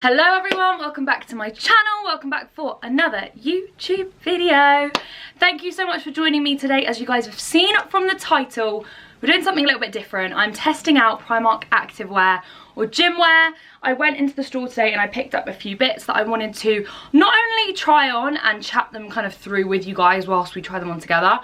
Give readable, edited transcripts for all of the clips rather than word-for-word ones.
Hello everyone, welcome back to my channel, welcome back for another YouTube video. Thank you so much for joining me today. As you guys have seen from the title, we're doing something a little bit different. I'm testing out Primark Activewear or gym wear. I went into the store today and I picked up a few bits that I wanted to not only try on and chat them kind of through with you guys whilst we try them on together,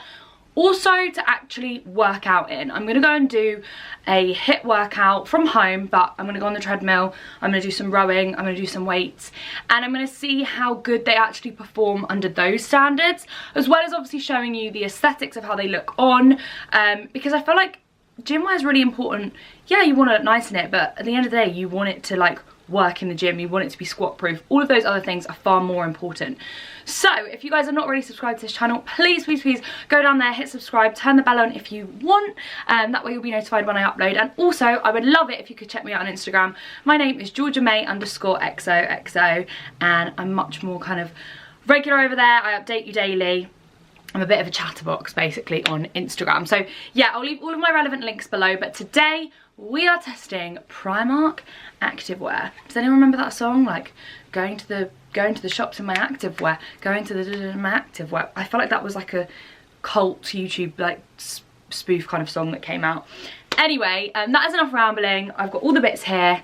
also to actually work out in. I'm gonna go and do a HIIT workout from home, but I'm gonna go on the treadmill, I'm gonna do some rowing, I'm gonna do some weights, and I'm gonna see how good they actually perform under those standards, as well as obviously showing you the aesthetics of how they look on, because I feel like gym wear is really important. Yeah, you wanna look nice in it, but at the end of the day, you want it to like work in the gym, you want it to be squat proof. All of those other things are far more important. So if you guys are not already subscribed to this channel, please go down there, hit subscribe, turn the bell on if you want, that way you'll be notified when I upload. And also I would love it if you could check me out on Instagram. My name is Georgiamayxoxo, and I'm much more kind of regular over there. I update you daily. I'm a bit of a chatterbox basically on Instagram. So yeah, I'll leave all of my relevant links below, but today we are testing Primark Activewear. Does anyone remember that song? Like going to the shops in my activewear, going to my activewear. I felt like that was like a cult YouTube like spoof kind of song that came out. Anyway, that is enough rambling. I've got all the bits here.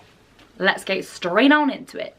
Let's get straight on into it.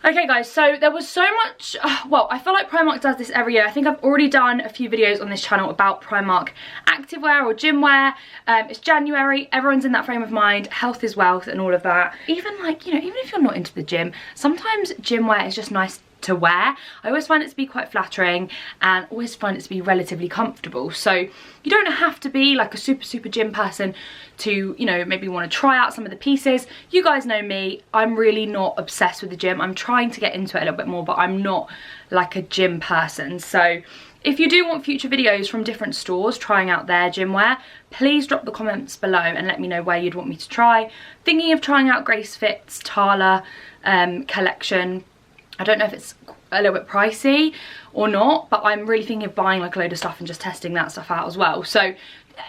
Okay guys, so there was so much, well, I feel like Primark does this every year. I think I've already done a few videos on this channel about Primark Activewear or gym wear. It's January, everyone's in that frame of mind, health is wealth and all of that. Even like, you know, even if you're not into the gym, sometimes gym wear is just nice to wear. I always find it to be quite flattering and always find it to be relatively comfortable. So you don't have to be like a super gym person to, you know, maybe want to try out some of the pieces. You guys know me, I'm really not obsessed with the gym. I'm trying to get into it a little bit more, but I'm not like a gym person. So if you do want future videos from different stores trying out their gym wear, please drop the comments below and let me know where you'd want me to try. Thinking of trying out Grace Fit's Tala collection. I don't know if it's a little bit pricey or not, but I'm really thinking of buying like a load of stuff and just testing that stuff out as well. So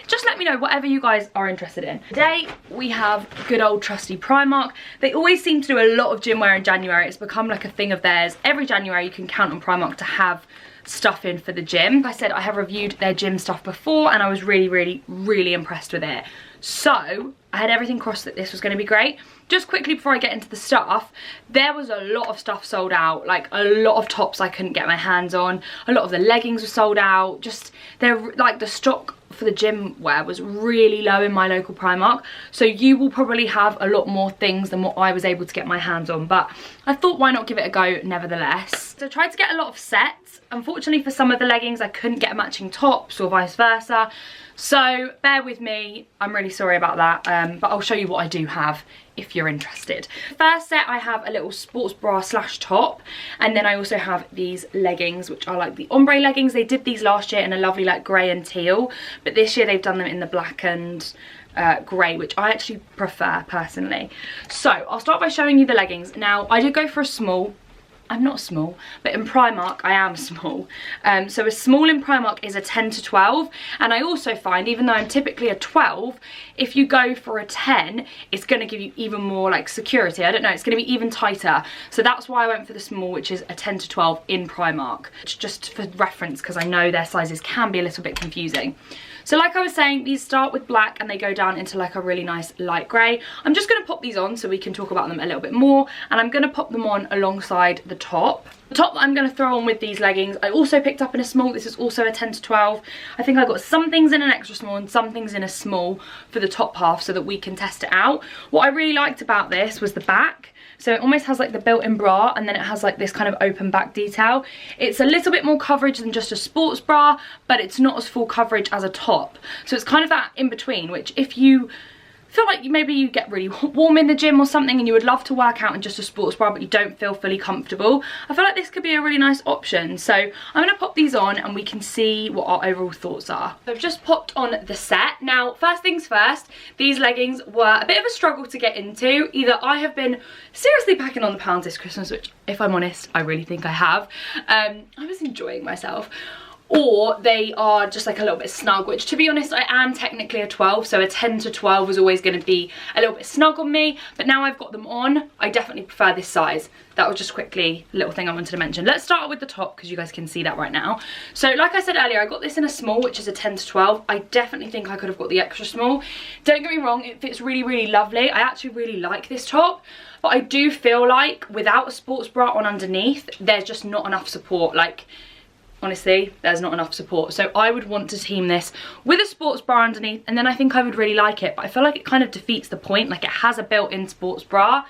just let me know whatever you guys are interested in. Today we have good old trusty Primark. They always seem to do a lot of gym wear in January. It's become like a thing of theirs. Every January you can count on Primark to have stuff in for the gym. Like I said, I have reviewed their gym stuff before and I was really impressed with it. So I had everything crossed that this was going to be great. Just quickly before I get into the stuff, there was a lot of stuff sold out, like a lot of tops I couldn't get my hands on, a lot of the leggings were sold out. Just they're like the stock for the gym wear was really low in my local Primark, so you will probably have a lot more things than what I was able to get my hands on, but I thought why not give it a go nevertheless. So I tried to get a lot of sets. Unfortunately for some of the leggings I couldn't get matching tops or vice versa, so bear with me, I'm really sorry about that, but I'll show you what I do have if you're interested. First set I have a little sports bra slash top, and then I also have these leggings which are like the Ombre Leggings. They did these last year in a lovely like grey and teal, but this year they've done them in the black and grey, which I actually prefer personally. So I'll start by showing you the leggings. Now I did go for a small. I'm not small, but in Primark I am small. So a small in Primark is a 10 to 12, and I also find even though I'm typically a 12, if you go for a 10, it's going to give you even more like security. I don't know, it's going to be even tighter. So that's why I went for the small, which is a 10 to 12 in Primark. It's just for reference because I know their sizes can be a little bit confusing. So like I was saying, these start with black and they go down into like a really nice light grey. I'm just going to pop these on so we can talk about them a little bit more, and I'm going to pop them on alongside the top. The top that I'm going to throw on with these leggings, I also picked up in a small. This is also a 10 to 12. I think I got some things in an extra small and some things in a small for the top half so that we can test it out. What I really liked about this was the back. So it almost has like the built-in bra, and then it has like this kind of open back detail. It's a little bit more coverage than just a sports bra, but it's not as full coverage as a top. So it's kind of that in between, which if you feel like maybe you get really warm in the gym or something and you would love to work out in just a sports bra but you don't feel fully comfortable, I feel like this could be a really nice option. So I'm going to pop these on and we can see what our overall thoughts are. So I've just popped on the set. Now first things first, these leggings were a bit of a struggle to get into. Either I have been seriously packing on the pounds this Christmas, which if I'm honest I really think I have. I was enjoying myself, or they are just like a little bit snug, which to be honest, I am technically a 12, so a 10 to 12 was always going to be a little bit snug on me, but now I've got them on, I definitely prefer this size. That was just quickly a little thing I wanted to mention. Let's start with the top because you guys can see that right now. So like I said earlier, I got this in a small, which is a 10 to 12. I definitely think I could have got the extra small. Don't get me wrong, it fits really, really lovely. I actually really like this top, but I do feel like without a sports bra on underneath, there's just not enough support. Like, honestly, there's not enough support. So I would want to team this with a sports bra underneath, and then I think I would really like it. But I feel like it kind of defeats the point. Like, it has a built-in sports bra.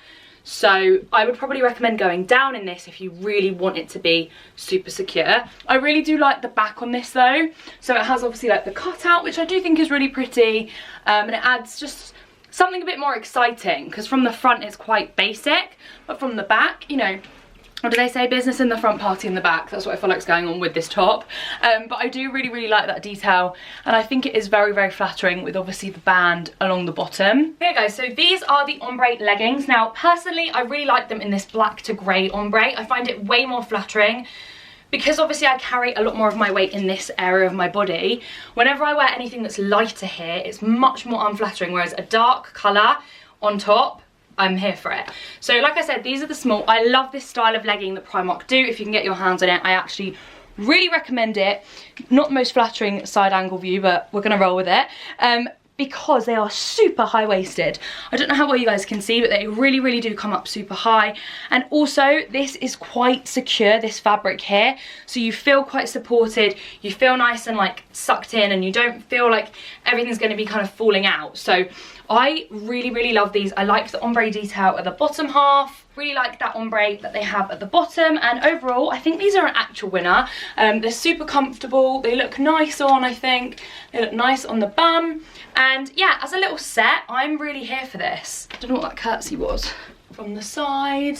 So I would probably recommend going down in this if you really want it to be super secure. I really do like the back on this though. So it has obviously like the cutout, which I do think is really pretty. And it adds just something a bit more exciting, because from the front it's quite basic, but from the back, you know, what do they say? Business in the front, party in the back. That's what I feel like is going on with this top. But I do really, really like that detail. And I think it is very, very flattering with obviously the band along the bottom. Okay guys, so these are the ombre leggings. Now, personally, I really like them in this black to grey ombre. I find it way more flattering. Because obviously I carry a lot more of my weight in this area of my body, whenever I wear anything that's lighter here, it's much more unflattering. Whereas a dark colour on top, I'm here for it. So like I said, these are the small. I love this style of legging that Primark do. If you can get your hands on it, I actually really recommend it. Not the most flattering side angle view, but we're gonna roll with it. Because they are super high-waisted. I don't know how well you guys can see, but they really, really do come up super high. And also, this is quite secure, this fabric here. So you feel quite supported, you feel nice and like sucked in, and you don't feel like everything's gonna be kind of falling out. So I really, really love these. I like the ombre detail at the bottom half. Really like that ombre that they have at the bottom, and overall I think these are an actual winner. They're super comfortable, they look nice on, I think. They look nice on the bum, and yeah, as a little set, I'm really here for this. I don't know what that curtsy was. From the side.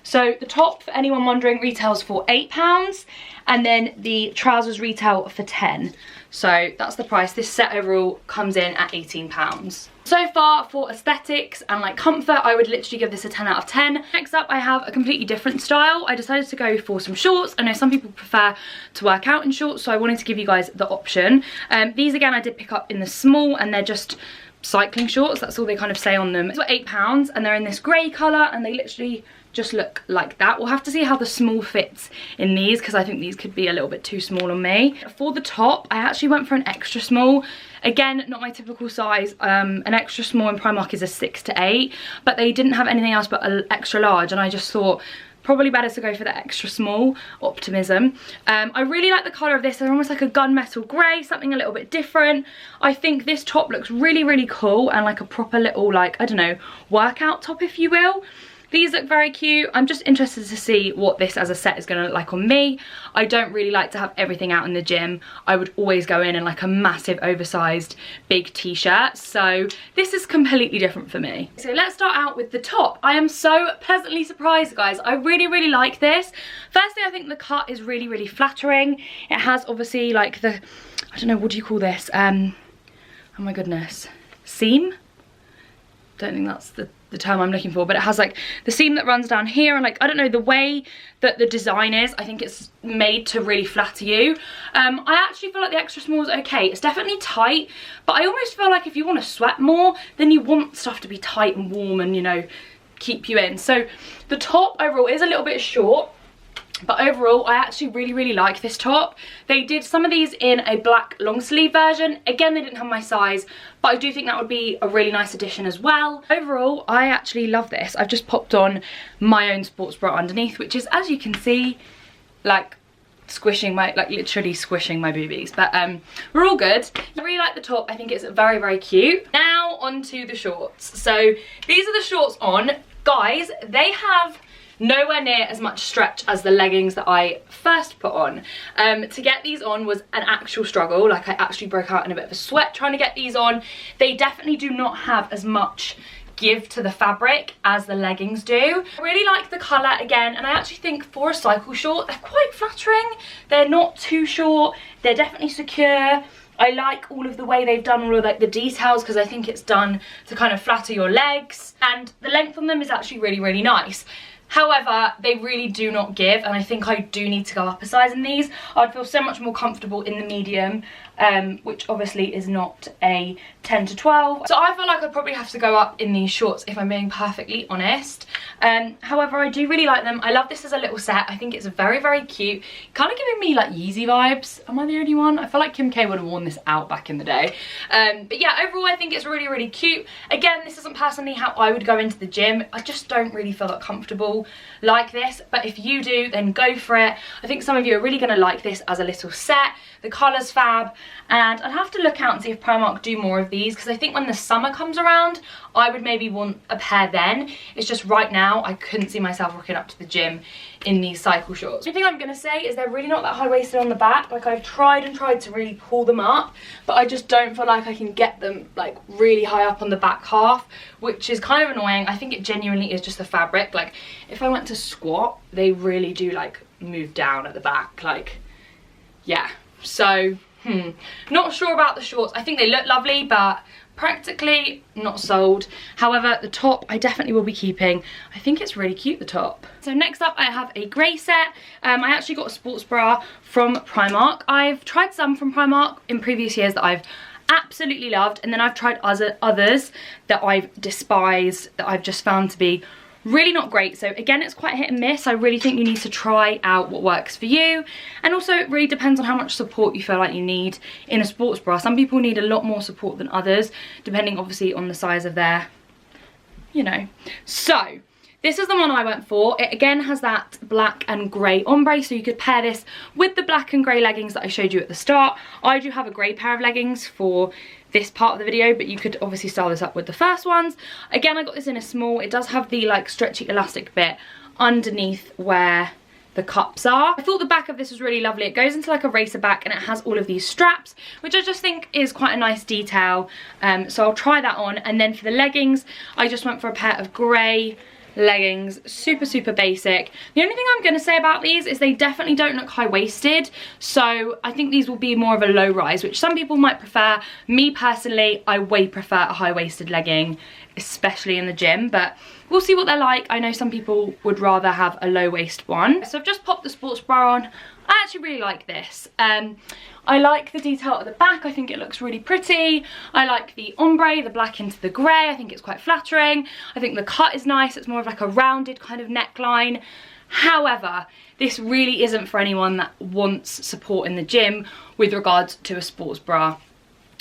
So the top, for anyone wondering, retails for £8, and then the trousers retail for 10. So that's the price. This set overall comes in at £18. So far, for aesthetics and like comfort, I would literally give this a 10 out of 10. Next up, I have a completely different style. I decided to go for some shorts. I know some people prefer to work out in shorts, so I wanted to give you guys the option. These again, I did pick up in the small, and they're just cycling shorts. That's all they kind of say on them. These were £8, and they're in this grey colour, and they literally just look like that. We'll have to see how the small fits in these, because I think these could be a little bit too small on me. For the top, I actually went for an extra small. Again, not my typical size. An extra small in Primark is a 6 to 8, but they didn't have anything else but an extra large, and I just thought probably better to go for the extra small. Optimism. I really like the colour of this. They're almost like a gunmetal grey, something a little bit different. I think this top looks really, really cool, and like a proper little, like, I don't know, workout top, if you will. These look very cute. I'm just interested to see what this as a set is going to look like on me. I don't really like to have everything out in the gym. I would always go in like a massive oversized big t-shirt. So this is completely different for me. So let's start out with the top. I am so pleasantly surprised, guys. I really, really like this. Firstly, I think the cut is really, really flattering. It has obviously like the, I don't know, what do you call this? Oh my goodness. Seam? Don't think that's the term I'm looking for, but it has like the seam that runs down here, and like, I don't know, the way that the design is, I think it's made to really flatter you. I actually feel like the extra small is okay. It's definitely tight, but I almost feel like if you want to sweat more, then you want stuff to be tight and warm and, you know, keep you in. So the top overall is a little bit short, but overall I actually really, really like this top. They did some of these in a black long sleeve version. Again, they didn't have my size, but I do think that would be a really nice addition as well. Overall, I actually love this. I've just popped on my own sports bra underneath, which is, as you can see, like squishing my, like literally squishing my boobies, but we're all good. I really like the top. I think it's very, very cute. Now onto the shorts. So these are the shorts on. Guys, they have nowhere near as much stretch as the leggings that I first put on. To get these on was an actual struggle. Like, I actually broke out in a bit of a sweat trying to get these on. They definitely do not have as much give to the fabric as the leggings do. I really like the colour again, and I actually think for a cycle short, they're quite flattering. They're not too short, they're definitely secure. I like all of the way they've done all of like the details, because I think it's done to kind of flatter your legs, and the length on them is actually really, really nice. However, they really do not give, and I think I do need to go up a size in these. I'd feel so much more comfortable in the medium, which obviously is not a 10 to 12. So I feel like I'd probably have to go up in these shorts if I'm being perfectly honest. However, I do really like them. I love this as a little set. I think it's very, very cute. Kind of giving me like Yeezy vibes. Am I the only one? I feel like Kim K would have worn this out back in the day. But yeah, overall I think it's really, really cute. Again, this isn't personally how I would go into the gym. I just don't really feel that comfortable like this, but if you do, then go for it. I think some of you are really going to like this as a little set. The colour's fab, and I'd have to look out and see if Primark do more of these, because I think when the summer comes around, I would maybe want a pair then. It's just right now, I couldn't see myself rocking up to the gym in these cycle shorts. The thing I'm going to say is they're really not that high-waisted on the back. Like, I've tried and tried to really pull them up, but I just don't feel like I can get them like really high up on the back half, which is kind of annoying. I think it genuinely is just the fabric. Like, if I went to squat, they really do like move down at the back. Like, yeah. So, not sure about the shorts. I think they look lovely, but practically not sold. However, the top I definitely will be keeping. I think it's really cute, the top. So next up I have a grey set. I actually got a sports bra from Primark. I've tried some from Primark in previous years that I've absolutely loved, and then I've tried others that I've despised, that I've just found to be really not great. So again, it's quite hit and miss. I really think you need to try out what works for you, and also it really depends on how much support you feel like you need in a sports bra. Some people need a lot more support than others, depending obviously on the size of their, you know. So this is the one I went for. It again has that black and grey ombre, so you could pair this with the black and grey leggings that I showed you at the start. I do have a grey pair of leggings for this part of the video, but you could obviously style this up with the first ones. Again, I got this in a small. It does have the like stretchy elastic bit underneath where the cups are. I thought the back of this was really lovely. It goes into like a racer back, and it has all of these straps, which I just think is quite a nice detail. So I'll try that on. And then for the leggings, I just went for a pair of grey leggings, super basic. The only thing I'm going to say about these is they definitely don't look high-waisted, so I think these will be more of a low rise, which some people might prefer. Me personally, I way prefer a high-waisted legging, especially in the gym, but we'll see what they're like. I know some people would rather have a low-waist one. So I've just popped the sports bra on. I actually really like this. I like the detail at the back. I think it looks really pretty. I like the ombre, the black into the grey. I think it's quite flattering. I think the cut is nice. It's more of like a rounded kind of neckline. However, this really isn't for anyone that wants support in the gym with regards to a sports bra.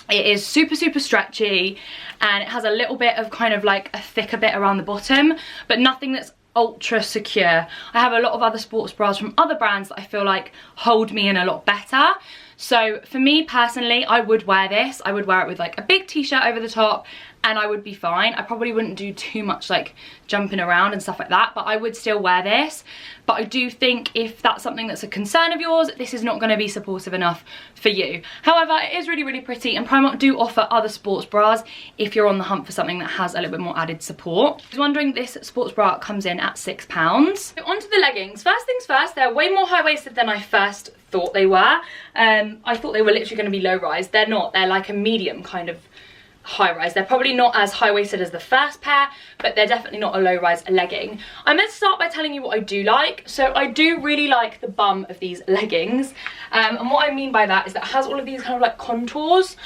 It is super stretchy, and it has a little bit of kind of like a thicker bit around the bottom, but nothing that's ultra secure. I have a lot of other sports bras from other brands that I feel like hold me in a lot better. So for me personally, I would wear this. I would wear it with like a big t-shirt over the top, and I would be fine. I probably wouldn't do too much like jumping around and stuff like that, but I would still wear this. But I do think if that's something that's a concern of yours, this is not going to be supportive enough for you. However, it is really pretty, and Primark do offer other sports bras if you're on the hunt for something that has a little bit more added support. I was wondering, this sports bra comes in at £6. So onto the leggings. First things first, they're way more high-waisted than I first thought they were. I thought they were literally going to be low rise. They're not. They're like a medium kind of high rise. They're probably not as high-waisted as the first pair, but they're definitely not a low-rise legging. I'm going to start by telling you what I do like. So I do really like the bum of these leggings, and what I mean by that is that it has all of these kind of like contours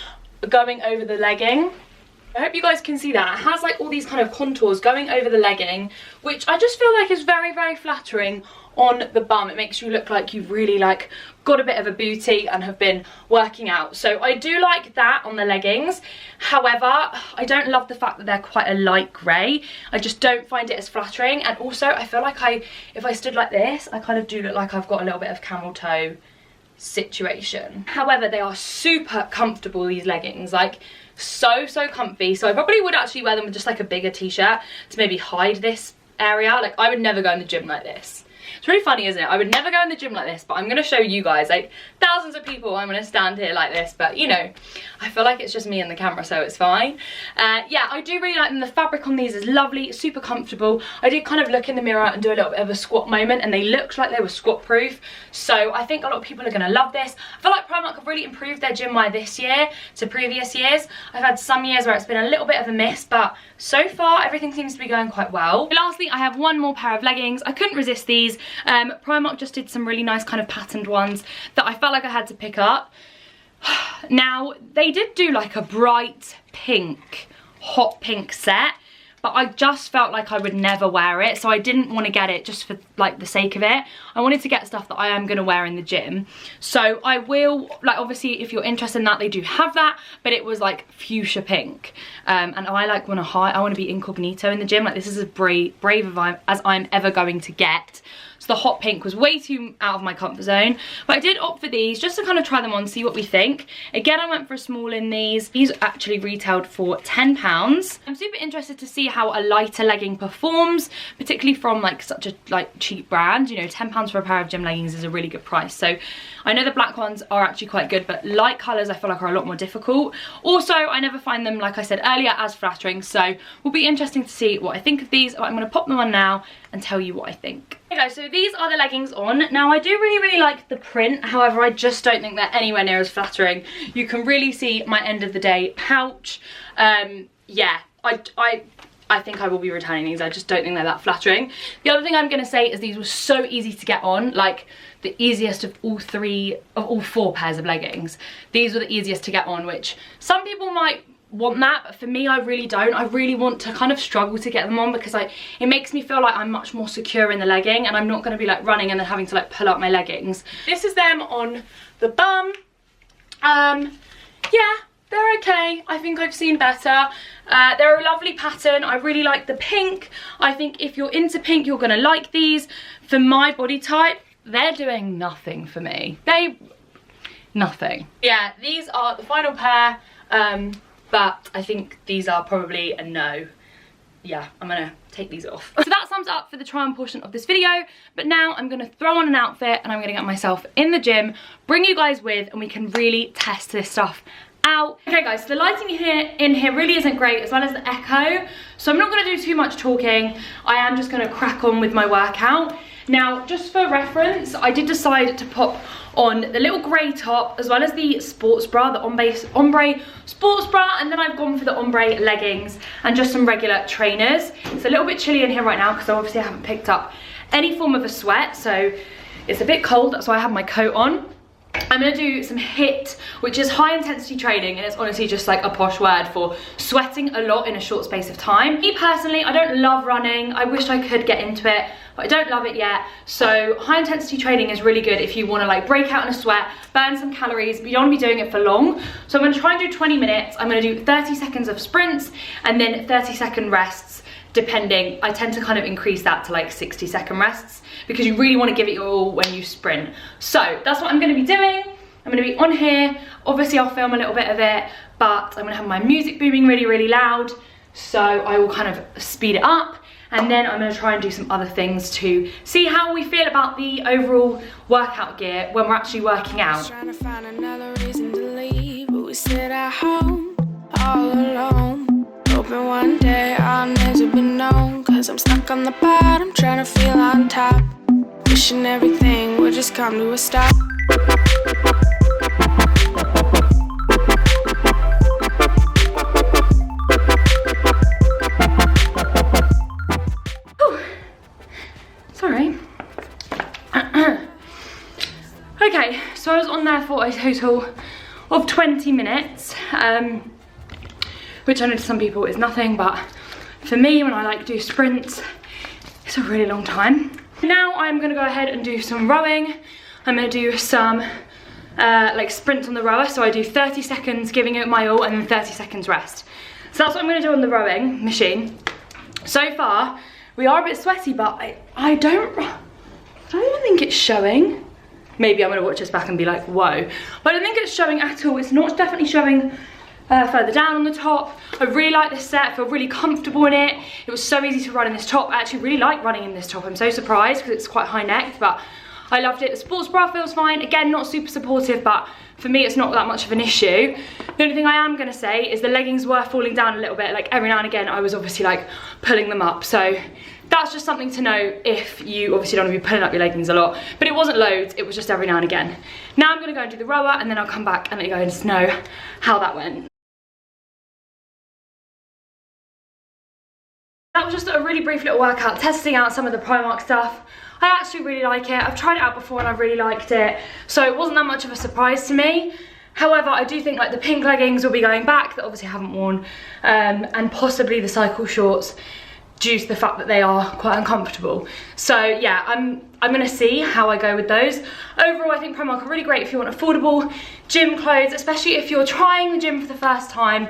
going over the legging. I hope you guys can see that. It has like all these kind of contours going over the legging, which I just feel like is very flattering on the bum. It makes you look like you've really like got a bit of a booty and have been working out. So I do like that on the leggings. However, I don't love the fact that they're quite a light grey. I just don't find it as flattering, and also I feel like if I stood like this, I kind of do look like I've got a little bit of camel toe situation. However, they are super comfortable, these leggings, like so comfy. So I probably would actually wear them with just like a bigger t-shirt to maybe hide this area. Like, I would never go in the gym like this. It's really funny, isn't it? I would never go in the gym like this, but I'm gonna show you guys, like thousands of people, I'm gonna stand here like this, but you know, I feel like it's just me and the camera, so it's fine. Yeah, I do really like them. The fabric on these is lovely, super comfortable. I did kind of look in the mirror and do a little bit of a squat moment, and they looked like they were squat proof, so I think a lot of people are gonna love this. I feel like Primark have really improved their gym wear this year to previous years. I've had some years where it's been a little bit of a miss, but so far everything seems to be going quite well. Lastly, I have one more pair of leggings. I couldn't resist these. Primark just did some really nice kind of patterned ones that I felt like I had to pick up. Now, they did do like a bright pink, hot pink set, but I just felt like I would never wear it, so I didn't want to get it just for like the sake of it. I wanted to get stuff that I am going to wear in the gym. So I will, like, obviously if you're interested in that, they do have that, but it was like fuchsia pink. And I like want to hide, I want to be incognito in the gym. Like, this is as brave as I'm ever going to get. So the hot pink was way too out of my comfort zone, but I did opt for these just to kind of try them on, see what we think. Again, I went for a small in these. These actually retailed for £10. I'm super interested to see how a lighter legging performs, particularly from like such a like cheap brand. You know, £10 for a pair of gym leggings is a really good price. So I know the black ones are actually quite good, but light colours I feel like are a lot more difficult. Also, I never find them, like I said earlier, as flattering, so will be interesting to see what I think of these. I'm going to pop them on now and tell you what I think. Okay guys, so these are the leggings on. Now, I do really like the print, however I just don't think they're anywhere near as flattering. You can really see my end of the day pouch. Yeah, I think I will be returning these. I just don't think they're that flattering. The other thing I'm going to say is these were so easy to get on, like the easiest of all four pairs of leggings. These were the easiest to get on, which some people might want that, but for me, I really don't. I really want to kind of struggle to get them on because it makes me feel like I'm much more secure in the legging, and I'm not going to be like running and then having to like pull up my leggings. This is them on the bum. Yeah, they're okay. I think I've seen better. They're a lovely pattern. I really like the pink. I think if you're into pink, you're gonna like these. For my body type, they're doing nothing for me. Nothing. Yeah, these are the final pair, but I think these are probably a no. Yeah, I'm gonna take these off. So that sums up for the try on portion of this video, but now I'm gonna throw on an outfit and I'm gonna get myself in the gym, bring you guys with, and we can really test this stuff out. Okay guys, so the lighting in here really isn't great, as well as the echo, so I'm not going to do too much talking. I am just going to crack on with my workout. Now, just for reference, I did decide to pop on the little grey top, as well as the sports bra, the Ombre sports bra, and then I've gone for the Ombre leggings and just some regular trainers. It's a little bit chilly in here right now because obviously I haven't picked up any form of a sweat, so it's a bit cold, that's why I have my coat on. I'm going to do some HIIT, which is high intensity training, and it's honestly just like a posh word for sweating a lot in a short space of time. Me personally, I don't love running. I wish I could get into it, but I don't love it yet. So high intensity training is really good if you want to like break out in a sweat, burn some calories, but you don't want to be doing it for long. So I'm going to try and do 20 minutes. I'm going to do 30 seconds of sprints and then 30-second rests, depending. I tend to kind of increase that to like 60-second rests because you really want to give it your all when you sprint. So that's what I'm going to be doing. I'm going to be on here. Obviously I'll film a little bit of it, but I'm going to have my music booming really loud, so I will kind of speed it up, and then I'm going to try and do some other things to see how we feel about the overall workout gear when we're actually working out. Trying to find another reason to leave, but we sit at home all alone. Hoping one day I'll never be known, cause I'm stuck on the bottom, trying to feel on top. Wishing everything would just come to a stop. Sorry. Okay, so I was on there for a total of 20 minutes. Which I know to some people is nothing, but for me, when I like do sprints, it's a really long time. Now I'm gonna go ahead and do some rowing. I'm gonna do some like sprints on the rower. So I do 30 seconds giving it my all and then 30 seconds rest. So that's what I'm gonna do on the rowing machine. So far, we are a bit sweaty, but I don't even think it's showing. Maybe I'm gonna watch this back and be like, whoa. But I don't think it's showing at all. It's not definitely showing further down on the top. I really like this set, I feel really comfortable in it. It was so easy to run in this top. I actually really like running in this top. I'm so surprised because it's quite high necked, but I loved it. The sports bra feels fine. Again, not super supportive, but for me it's not that much of an issue. The only thing I am gonna say is the leggings were falling down a little bit. Like every now and again I was obviously like pulling them up, so that's just something to know if you obviously don't want to be pulling up your leggings a lot. But it wasn't loads, it was just every now and again. Now I'm gonna go and do the rower, and then I'll come back and let you guys know how that went. That was just a really brief little workout, testing out some of the Primark stuff. I actually really like it. I've tried it out before and I really liked it, so it wasn't that much of a surprise to me. However, I do think like the pink leggings will be going back, that obviously I haven't worn, and possibly the cycle shorts, due to the fact that they are quite uncomfortable. So yeah, I'm gonna see how I go with those. Overall, I think Primark are really great if you want affordable gym clothes, especially if you're trying the gym for the first time.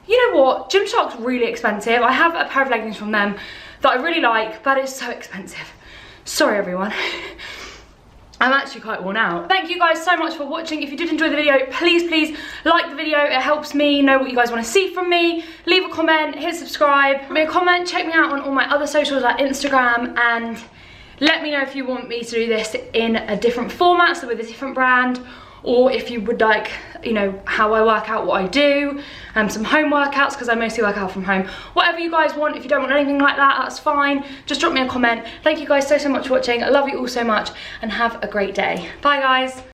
You know what, Gymshark's really expensive. I have a pair of leggings from them that I really like, but it's so expensive. Sorry everyone. I'm actually quite worn out. Thank you guys so much for watching. If you did enjoy the video, please like the video. It helps me know what you guys want to see from me. Leave a comment, hit subscribe, leave me a comment, check me out on all my other socials like Instagram, and let me know if you want me to do this in a different format, so with a different brand, or if you would like, you know, how I work out, what I do, some home workouts, because I mostly work out from home. Whatever you guys want. If you don't want anything like that, that's fine. Just drop me a comment. Thank you guys so much for watching. I love you all so much, and have a great day. Bye guys.